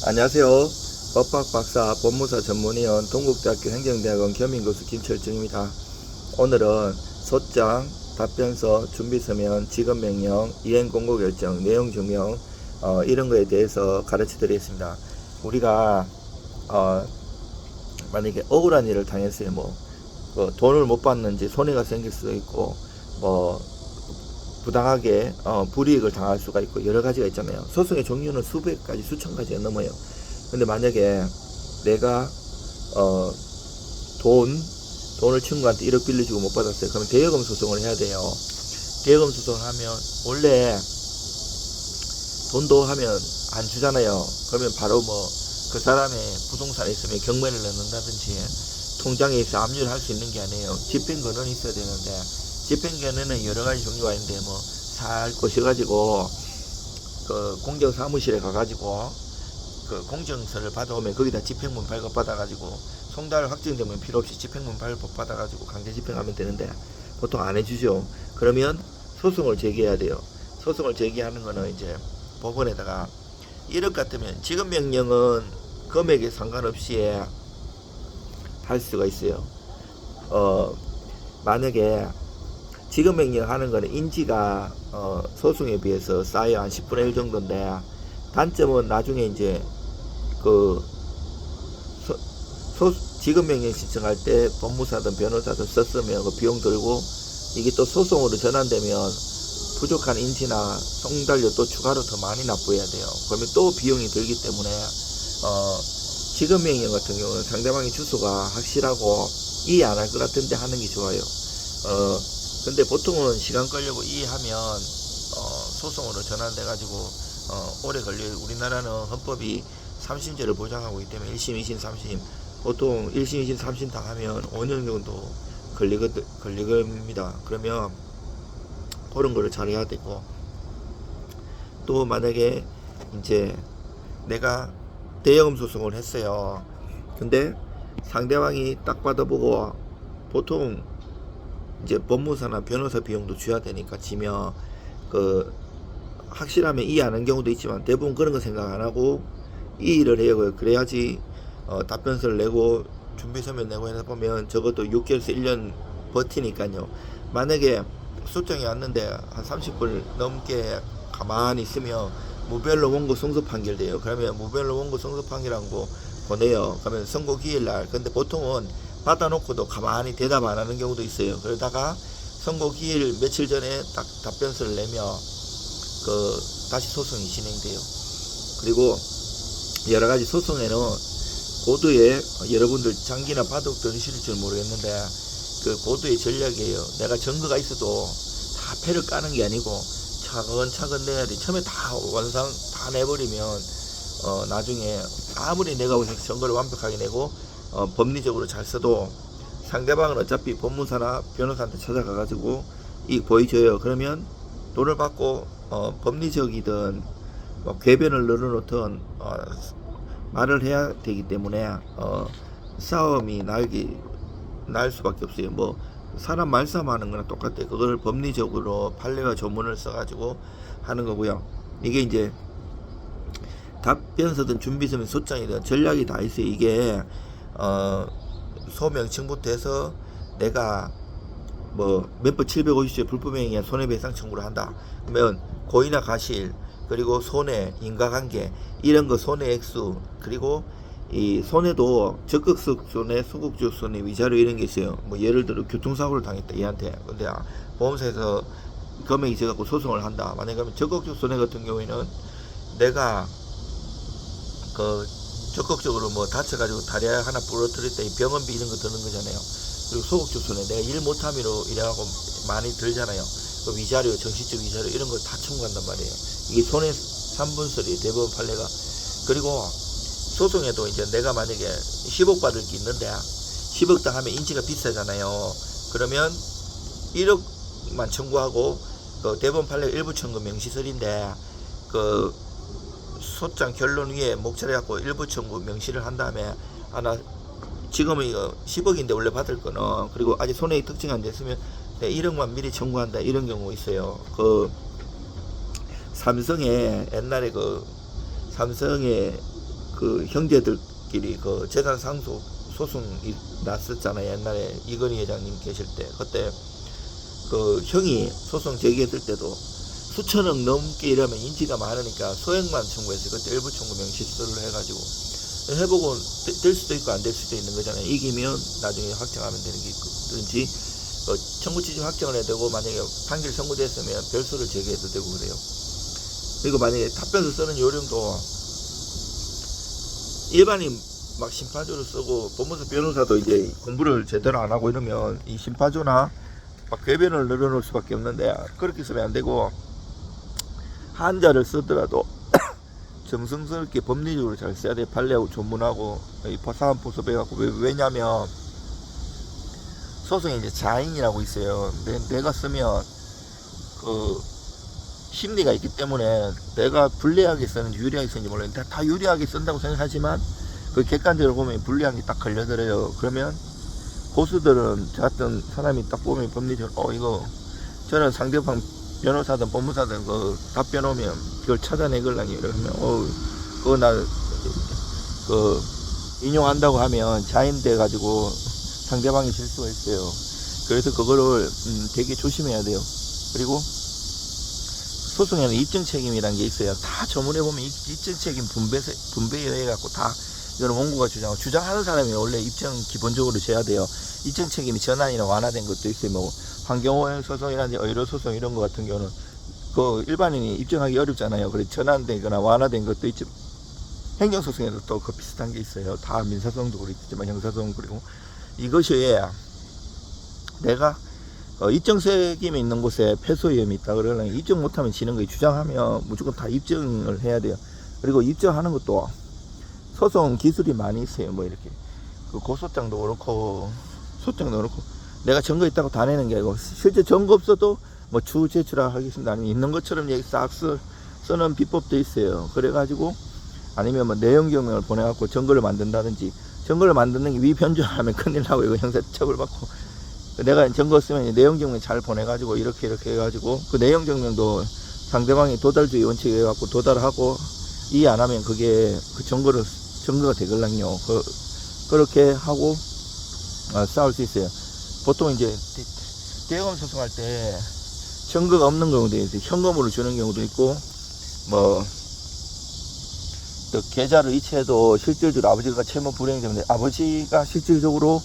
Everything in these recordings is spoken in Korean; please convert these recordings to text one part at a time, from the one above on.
안녕하세요. 법학 박사 법무사 전문위원 동국대학교 행정대학원 겸임교수 김철중입니다. 오늘은 소장, 답변서, 준비서면, 지급명령, 이행공고결정, 내용증명 이런 거에 대해서 가르쳐 드리겠습니다. 우리가 만약에 억울한 일을 당했어요. 돈을 못 받는지 손해가 생길 수도 있고 부당하게 불이익을 당할 수가 있고 여러 가지가 있잖아요. 소송의 종류는 수백 가지, 수천 가지가 넘어요. 근데 만약에 내가 돈을 친구한테 1억 빌려주고 못 받았어요. 그러면 대여금 소송을 해야 돼요. 대여금 소송을 하면 원래 돈도 하면 안 주잖아요. 그러면 바로 그 사람의 부동산에 있으면 경매를 넣는다든지 통장에 있어 압류를 할 수 있는 게 아니에요. 집행권은 있어야 되는데 집행권에는 여러 가지 종류가 있는데 살 꼬셔가지고 그 공정사무실에 가가지고 그 공정서를 받아오면 거기다 집행문 발급 받아가지고 송달 확정되면 필요 없이 집행문 발급 받아가지고 강제 집행하면 되는데 보통 안 해주죠. 그러면 소송을 제기해야 돼요. 소송을 제기하는 거는 이제 법원에다가 1억 같으면 지급명령은 금액에 상관없이 할 수가 있어요. 만약에 지급명령 하는 거는 인지가 소송에 비해서 쌓여 한 10분의 1 정도인데 단점은 나중에 이제 지급명령 신청할 때 법무사든 변호사든 썼으면 그 비용 들고 이게 또 소송으로 전환되면 부족한 인지나 송달료 또 추가로 더 많이 납부해야 돼요. 그러면 또 비용이 들기 때문에 지급명령 같은 경우는 상대방의 주소가 확실하고 이해 안 할 것 같은데 하는 게 좋아요. 근데 보통은 시간 끌려고 이해하면 소송으로 전환돼 가지고 오래 걸려요. 우리나라는 헌법이 3심제를 보장하고 있기 때문에 1심, 2심, 3심 보통 1심, 2심, 3심 다 하면 5년 정도 걸립니다. 그러면 그런 거를 잘해야 되고 또 만약에 이제 내가 대여금 소송을 했어요. 근데 상대방이 딱 받아보고 보통 이제 법무사나 변호사 비용도 줘야 되니까 지면 확실하면 이해하는 경우도 있지만 대부분 그런 거 생각 안 하고 이의를 해요. 그래야지 답변서를 내고 준비서면 내고 해서 보면 적어도 6개월에서 1년 버티니까요. 만약에 소장이 왔는데 한 30분 넘게 가만히 있으면 무변론 원고 성소 판결돼요. 그러면 무변론 원고 성소 판결하고 보내요. 그러면 선고 기일날. 근데 보통은 받아놓고도 가만히 대답 안 하는 경우도 있어요. 그러다가 선고 기일 며칠 전에 딱 답변서를 내면 다시 소송이 진행돼요. 그리고 여러 가지 소송에는 고도의 여러분들 장기나 바둑 들으실 줄 모르겠는데 그 고도의 전략이에요. 내가 증거가 있어도 다 패를 까는 게 아니고 차근차근 내야 돼. 처음에 다 완성 다 내버리면 나중에 아무리 내가 증거를 완벽하게 내고 법리적으로 잘 써도 상대방은 어차피 법무사나 변호사한테 찾아가가지고 이 보여줘요. 그러면 돈을 받고 법리적이든 궤변을 늘어놓든 말을 해야 되기 때문에 싸움이 날 수밖에 없어요. 사람 말싸움하는 거랑 똑같아요. 그걸 법리적으로 판례와 조문을 써가지고 하는 거고요. 이게 이제 답변서든 준비서면 소장이든 전략이 다 있어요. 이게 소명칭부터 해서 내가 민법 750조의 불법행위에 손해배상 청구를 한다. 그러면 고의나 가실 그리고 손해, 인과관계 이런 거 손해 액수 그리고 이 손해도 적극적 손해, 소극적 손해, 위자료 이런 게 있어요. 예를 들어 교통사고를 당했다 얘한테. 근데 보험사에서 금액이 적어갖고 소송을 한다. 만약에 적극적 손해 같은 경우에는 내가 적극적으로 다쳐가지고 다리 하나 부러뜨렸다 이 병원비 이런 거 드는 거잖아요. 그리고 소극적 손해 내가 일 못함으로 이래갖고 많이 들잖아요. 위자료, 정신적 위자료 이런 거 다 청구한단 말이에요. 이게 손해 3분설이에요. 대법원 판례가. 그리고 소송에도 이제 내가 만약에 10억 받을 게 있는데 10억 당하면 인지가 비싸잖아요. 그러면 1억만 청구하고 대법원 판례가 일부 청구 명시설인데 소장 결론 위에 목차례 갖고 일부 청구 명시를 한 다음에 지금은 이거 10억인데 원래 받을 거는 그리고 아직 손해액 특징 안 됐으면 1억만 미리 청구한다 이런 경우 있어요. 삼성에 옛날에 삼성에 그 형제들끼리 그 재산 상속 소송이 났었잖아요. 옛날에 이건희 회장님 계실 때. 그때 그 형이 소송 제기했을 때도 수천억 넘게 이러면 인지가 많으니까 소액만 청구했어요. 그때 일부 청구 명시수를 해가지고 해보고 될 수도 있고 안 될 수도 있는 거잖아요. 이기면 나중에 확정하면 되는 게 있든지 청구 취지 확정을 해야 되고, 만약에 판결 선고됐으면 별소를 제기해도 되고 그래요. 그리고 만약에 답변서 쓰는 요령도 일반인 막 심파조를 쓰고, 법무사 변호사도 이제 공부를 제대로 안 하고 이러면 이 심파조나 막 궤변을 늘어놓을 수밖에 없는데, 그렇게 쓰면 안 되고 한자를 쓰더라도 정성스럽게 법리적으로 잘 써야 돼. 판례하고 조문하고 사안 포섭해갖고. 왜냐면 소송에 이제 자인이라고 있어요. 내가 쓰면 그 심리가 있기 때문에 내가 불리하게 쓰는지 유리하게 쓰는지 몰라요. 다 유리하게 쓴다고 생각하지만 그 객관적으로 보면 불리한 게 딱 걸려들어요. 그러면 고수들은 저 같은 사람이 딱 보면 법리적으로 이거 저는 상대방 변호사든 법무사든 그 답변 오면 그걸 찾아내걸라니 이러면 그거 나 그 인용한다고 하면 자인돼 가지고 상대방이 질 수가 있어요. 그래서 그거를 되게 조심해야 돼요. 그리고 소송에는 입증 책임이라는 게 있어요. 다 조문해 보면 입증 책임 분배해 갖고 다 이거는 원고가 주장하는 사람이 원래 입증 기본적으로 져야 돼요. 입증 책임이 전환이나 완화된 것도 있어요. 뭐 환경오염 소송이라든지 의료 소송 이런 거 같은 경우는 그 일반인이 입증하기 어렵잖아요. 그래서 전환되거나 완화된 것도 있지. 행정소송에도 또 그 비슷한 게 있어요. 다 민사소송도 그렇지만 형사소송. 그리고 이것이 내가 입증 책임이 있는 곳에 패소 위험이 있다 그러면 입증 못하면 지는 거예요. 주장하면 무조건 다 입증을 해야 돼요. 그리고 입증하는 것도 소송 기술이 많이 있어요. 뭐 이렇게 그 고소장도 그렇고 소장도 그렇고 내가 증거 있다고 다 내는 게 아니고 실제 증거 없어도 뭐 추후 제출하겠습니다. 아니면 있는 것처럼 얘기 싹 쓰는 비법도 있어요. 그래가지고 아니면 뭐 내용 증명을 보내갖고 증거를 만든다든지. 증거를 만드는 게 위변조하면 큰일 나고 이거 형사 처벌 받고. 내가 증거 쓰면 내용 증명 잘 보내가지고 이렇게 해가지고 그 내용 증명도 상대방이 도달주의 원칙에 해갖고 도달하고 이해 안 하면 그게 그 증거가 되걸랑요. 그렇게 하고 싸울 수 있어요. 보통 이제 대검 소송할 때 증거가 없는 경우도 있어요. 현금으로 주는 경우도 있고 뭐 또 계좌를 이체해도 실질적으로 아버지가 채무 불이행 때문에 아버지가 실질적으로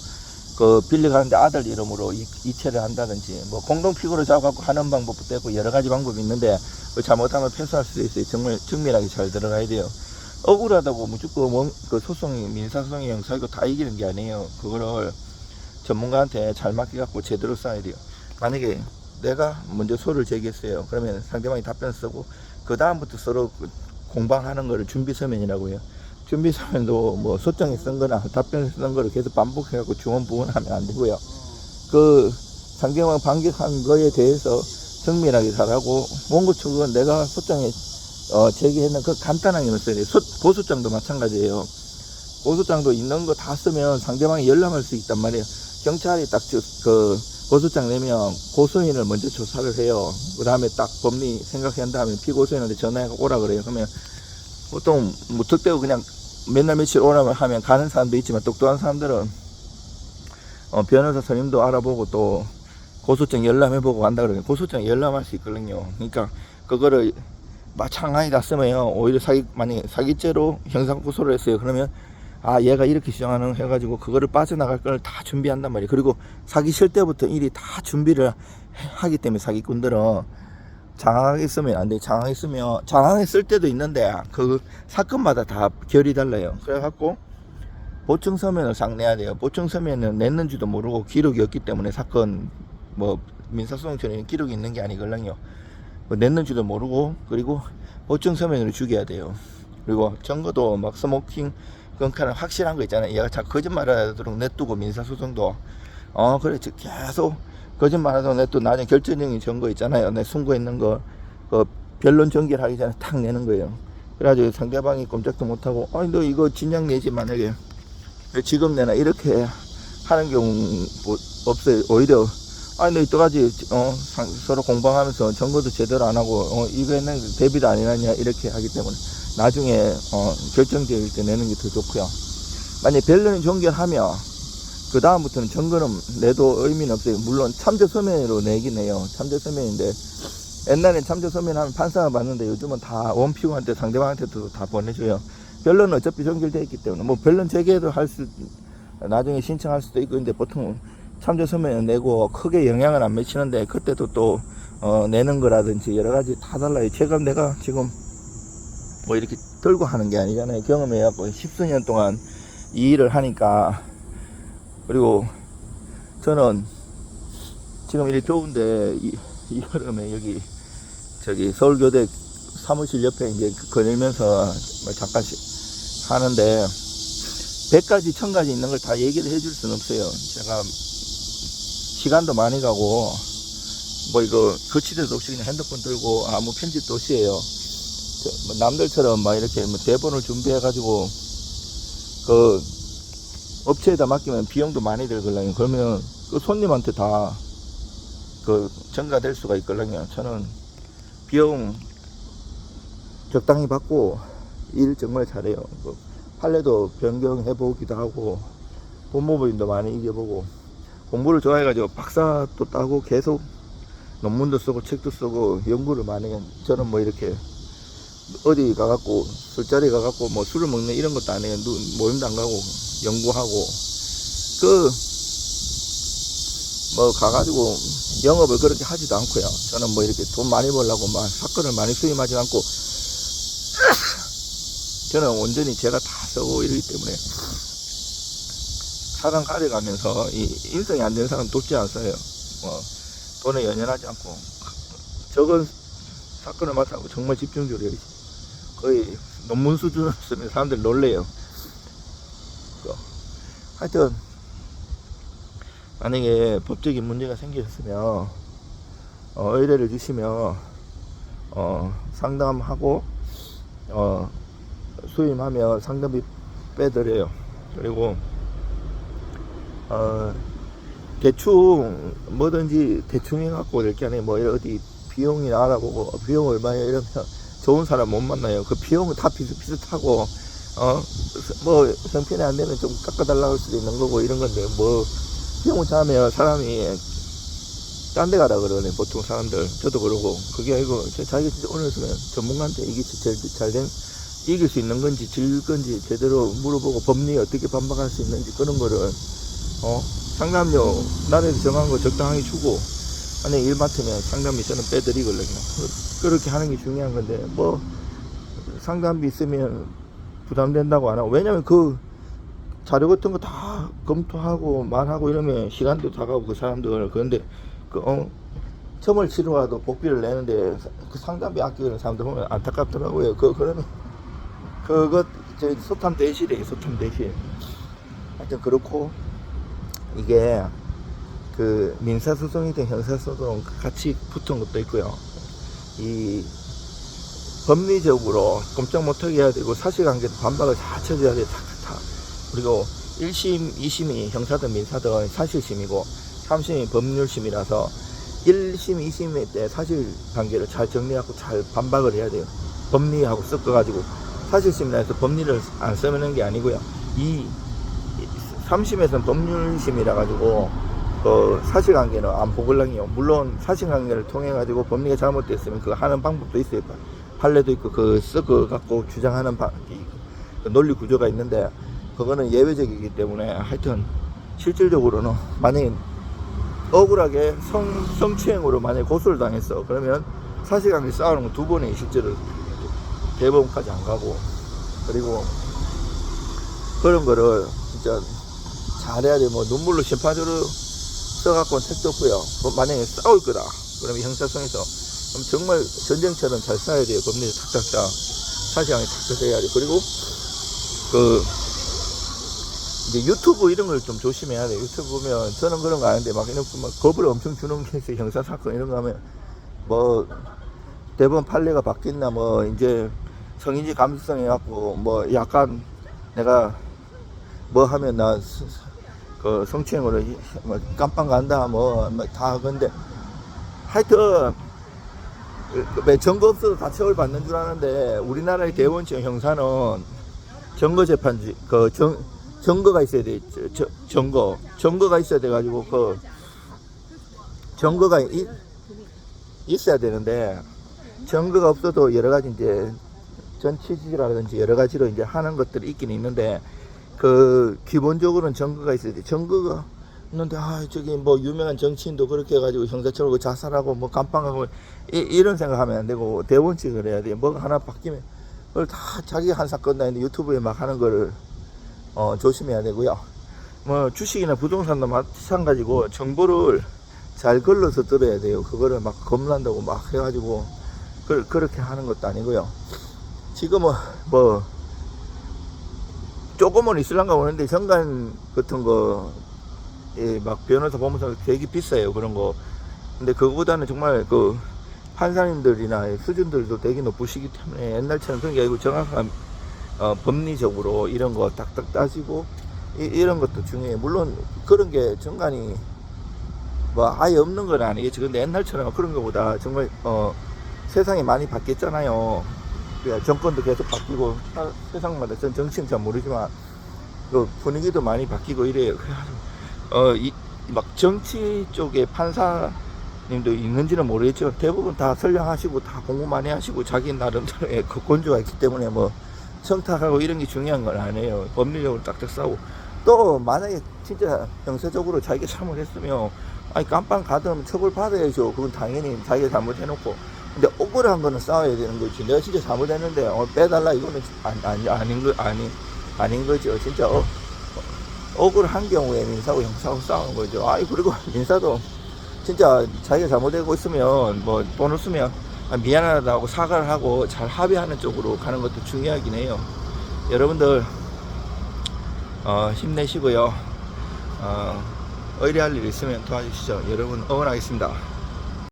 그 빌려가는데 아들 이름으로 이체를 한다든지 뭐 공동피고를 잡아갖고 하는 방법도 있고 여러 가지 방법이 있는데 잘못하면 패소할 수도 있어요. 정말 정밀하게 잘 들어가야 돼요. 억울하다고 무조건 그 소송이 민사소송이 형사이고 다 이기는 게 아니에요. 그거를 전문가한테 잘 맡겨갖고 제대로 써야 돼요. 만약에 내가 먼저 소를 제기했어요. 그러면 상대방이 답변 쓰고 그 다음부터 서로 공방하는 거를 준비서면이라고 해요. 준비서면도 뭐 소장에 쓴 거나 답변에 쓴 거를 계속 반복해갖고 중원부원하면 안 되고요. 그 상대방 반격한 거에 대해서 정밀하게 잘하고 원고 측은 내가 소장에 제기했는 그 간단하게만 써야 돼요. 고소장도 마찬가지예요. 고소장도 있는 거 다 쓰면 상대방이 열람할 수 있단 말이에요. 경찰이 딱 그 고소장 내면 고소인을 먼저 조사를 해요. 그 다음에 딱 법리 생각한 다음에 피고소인한테 전화해 오라 그래요. 그러면 보통 뭐 특대고 그냥 맨날 며칠 오라면 하면 가는 사람도 있지만 똑똑한 사람들은 변호사 선임도 알아보고 또 고소장 열람해보고 간다 그러면 고소장 열람할 수 있거든요. 그러니까 그거를 마창하게 다 쓰면 오히려 만약에 사기죄로 형사고소를 했어요. 그러면 얘가 이렇게 주장하는 해가지고 그거를 빠져나갈 걸 다 준비한단 말이에요. 그리고 사기 실 때부터 일이 다 준비를 하기 때문에 사기꾼들은 장황하게 쓰면 안 돼요. 장황하게 쓸 때도 있는데 그 사건마다 다 결이 달라요. 그래갖고 보충 서면을 싹 내야 돼요. 보충 서면은 냈는지도 모르고 기록이 없기 때문에 사건 뭐 민사소송처럼 기록이 있는 게 아니걸랑요. 뭐 냈는지도 모르고 그리고 보충 서면으로 죽여야 돼요. 그리고 증거도 막 스모킹 그러니까 확실한 거 있잖아요. 얘가 자꾸 거짓말하도록 냅두고 민사소송도 그래 계속 거짓말하도록 냅두고 나중에 결정적인 증거 있잖아요. 내 순고있는 거 그 변론 전개하기 전에 탁 내는 거예요. 그래가지고 상대방이 꼼짝도 못하고 너 이거 진작 내지 만약에 왜 지금 내나 이렇게 하는 경우 없어요. 오히려 너 이때까지 서로 공방하면서 증거도 제대로 안 하고 이거 했는데 대비도 안 해놨냐 이렇게 하기 때문에 나중에 결정될 때 내는 게 더 좋고요. 만약에 변론이 종결하면 그 다음부터는 정거는 내도 의미는 없어요. 물론 참조서면으로 내긴 해요. 참조서면인데 옛날엔 참조서면 하면 판사가 받는데 요즘은 다 원피고한테 상대방한테도 다 보내줘요. 변론은 어차피 종결되어 있기 때문에 뭐 변론 재개도 할 수 나중에 신청할 수도 있고. 근데 보통 참조서면 내고 크게 영향을 안 미치는데 그때도 또 내는 거라든지 여러 가지 다 달라요. 제가 내가 지금 뭐 이렇게 들고 하는 게 아니잖아요. 경험해갖고 10수년 동안 이 일을 하니까. 그리고 저는 지금 일이 좋은데 이 여름에 여기 저기 서울교대 사무실 옆에 이제 거닐면서 뭐 잠깐씩 하는데 100가지 1000가지 있는 걸 다 얘기를 해줄 수는 없어요. 제가 시간도 많이 가고 뭐 이거 거치대도 없이 그냥 핸드폰 들고 아무 편집도 없이에요. 뭐 남들처럼 막 이렇게 뭐 대본을 준비해 가지고 그 업체에다 맡기면 비용도 많이 들걸랑요. 그러면 그 손님한테 다 그 전가될 수가 있걸랑요. 저는 비용 적당히 받고 일 정말 잘해요. 그 판례도 변경해 보기도 하고 법무부인도 많이 이겨보고 공부를 좋아해가지고 박사도 따고 계속 논문도 쓰고 책도 쓰고 연구를 많이 해요. 저는 뭐 이렇게 어디 가갖고 술자리 가갖고 뭐 술을 먹는 이런 것도 안 해요. 모임도 안 가고 연구하고 뭐 가가지고 영업을 그렇게 하지도 않고요. 저는 뭐 이렇게 돈 많이 벌려고 막 사건을 많이 수임하지 않고 저는 온전히 제가 다 쓰고 이러기 때문에 사람 가려가면서 이 인성이 안 되는 사람 돕지 않아요. 뭐 돈에 연연하지 않고 적은 사건을 맡아고 정말 집중적으로 해요. 거의 논문 수준으로 쓰면 사람들 놀래요. 하여튼 만약에 법적인 문제가 생겼으면 의뢰를 주시면 상담하고 수임하면 상담비 빼드려요. 그리고 대충 뭐든지 대충 해갖고 이렇게 안에 뭐 어디 비용이 알아보고 비용 얼마냐 이러면 좋은 사람 못 만나요. 그 비용은 다 비슷비슷하고 뭐 형편이 안 되면 좀 깎아달라고 할 수도 있는 거고 이런 건데 뭐 비용을 짜면 사람이 딴 데 가라 그러네. 보통 사람들 저도 그러고 그게 아니고 자기가 진짜 오늘 있으면 전문가한테 이게 제일 잘된 이길 수 있는 건지 질 건지 제대로 물어보고 법리에 어떻게 반박할 수 있는지 그런 거를 상담료 나라에서 정한 거 적당하게 주고 만약에 일 맡으면 상담비 저는 빼드리거든요. 그렇게 하는 게 중요한 건데 뭐 상담비 있으면 부담된다고 안 하고 왜냐면 그 자료 같은 거 다 검토하고 말하고 이러면 시간도 다 가고 그 사람들 그런데 점을 치러와도 복비를 내는데 그 상담비 아끼는 사람들 보면 안타깝더라고요. 그러면 그것 소탐 대실이에요. 소탐 대실. 하여튼 그렇고 이게 그 민사소송이든 형사소송 같이 붙은 것도 있고요. 이 법리적으로 꼼짝 못하게 해야 되고 사실관계도 반박을 잘 쳐줘야 돼. 다. 그리고 1심, 2심이 형사든 민사든 사실심이고 3심이 법률심이라서 1심, 2심 때 사실관계를 잘 정리하고 잘 반박을 해야 돼요. 법리하고 섞어가지고 사실심이라 해서 법리를 안 쓰는 게 아니고요. 3심에서는 법률심이라 가지고 사실관계는 안 보글랑이요. 물론 사실관계를 통해 가지고 법리가 잘못됐으면 그거 하는 방법도 있어요. 판례도 있고 그 섞어 갖고 주장하는 그 논리 구조가 있는데 그거는 예외적이기 때문에 하여튼 실질적으로는 만약에 억울하게 성추행으로 만약에 고소를 당했어 그러면 사실관계 싸우는 거 2번에 실제로 대법원까지 안 가고 그리고 그런 거를 진짜 잘해야 돼. 뭐 눈물로 심판으로 써갖고는 택도 없고요. 만약에 싸울 거다 그러면 형사성에서 그럼 정말 전쟁처럼 잘 싸워야 돼요. 법리를 탁탁탁 사실관계 탁탁 해야 돼. 그리고 이제 유튜브 이런 걸 좀 조심해야 돼. 유튜브 보면 저는 그런 거 아닌데 막 이런 막 겁을 엄청 주는 케이스 형사사건 이런 거 하면 뭐 대법원 판례가 바뀌었나 뭐 이제 성인지 감수성 해갖고 뭐 약간 내가 뭐 하면 나 그 성추행으로 뭐 깜빵 간다 뭐 다 근데 하여튼 증거 없어도 다 처벌받는 줄 아는데 우리나라의 대원칙 형사는 증거 재판지 증거가 있어야 돼. 증거가 있어야 돼 가지고 그 증거가 있어야 되는데 증거가 없어도 여러 가지 이제 전치지라든지 여러 가지로 이제 하는 것들이 있긴 있는데 그 기본적으로는 증거가 있어야 돼. 증거가 있는데 저기 뭐 유명한 정치인도 그렇게 해가지고 형사처벌 자살하고 뭐 감방하고 이런 생각하면 안 되고 대원칙을 해야 돼. 뭐가 하나 바뀌면 그걸 다 자기가 한 사건 다 있는데 유튜브에 막 하는 거를 조심해야 되고요. 뭐 주식이나 부동산도 마찬가지고 정보를 잘 걸러서 들어야 돼요. 그거를 막 겁난다고 막 해가지고 그렇게 하는 것도 아니고요. 지금은 뭐 조금은 있을란가 보는데 정관 같은 거 막 변호사 보면서 되게 비싸요. 그런 거. 근데 그거보다는 정말 그 판사님들이나 수준들도 되게 높으시기 때문에 옛날처럼 그런 게 아니고 정확한 법리적으로 이런 거 딱딱 따지고 이런 것도 중요해요. 물론 그런 게 정관이 뭐 아예 없는 건 아니겠지. 근데 옛날처럼 그런 거보다 정말 세상이 많이 바뀌었잖아요. 그러니까 정권도 계속 바뀌고 세상마다 전 정치는 잘 모르지만 그 분위기도 많이 바뀌고 이래요. 그래가지고 막 정치 쪽에 판사님도 있는지는 모르겠지만 대부분 다 선량하시고 다 공부 많이 하시고 자기 나름대로의 그 권주가 있기 때문에 뭐 청탁하고 이런 게 중요한 건 아니에요. 법리적으로 딱딱 싸우고 또 만약에 진짜 형사적으로 자기가 잘못했으면 아니 깜빵 가든 처벌 받아야죠. 그건 당연히 자기가 잘못해놓고. 근데 억울한 거는 싸워야 되는 거지. 내가 진짜 잘못했는데 빼달라 이거는 아닌 거죠. 진짜 억울한 경우에 민사하고 형사하고 싸우는 거죠. 그리고 민사도 진짜 자기가 잘못되고 있으면 뭐 돈을 쓰면 미안하다고 사과를 하고 잘 합의하는 쪽으로 가는 것도 중요하긴 해요. 여러분들 힘내시고요. 의뢰할 일 있으면 도와주시죠. 여러분 응원하겠습니다.